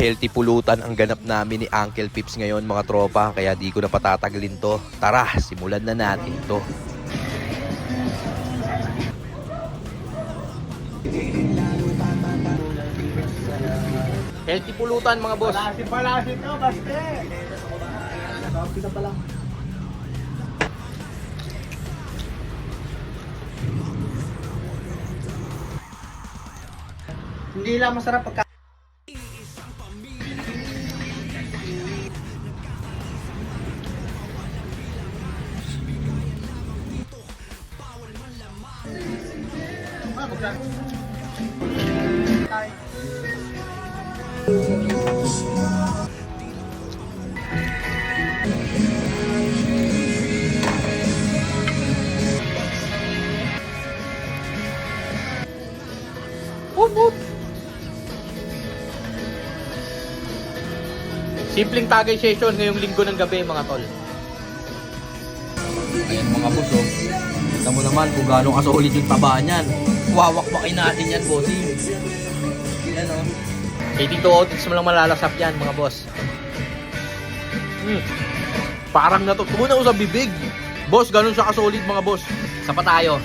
Healthy pulutan ang ganap namin ni Uncle Pips ngayon mga tropa, kaya di ko na patatagalin to. Tara, simulan na natin to. Healthy pulutan mga boss. Palasin to, baste. Kita pa lang. Hindi lang masarap pagka Simpleng tagay session ngayong linggo ng gabi mga tol. Ayan mga boss, oh. Kita mo naman kung gano'ng kasolid yung taba niyan. Wawakwakin natin yan, bossing. Ayan, oh. Eh dito Otits mo lang malalasap yan mga boss. Parang natutunan ko sa bibig. Boss, ganun siya kasolid mga boss. Isa pa tayo.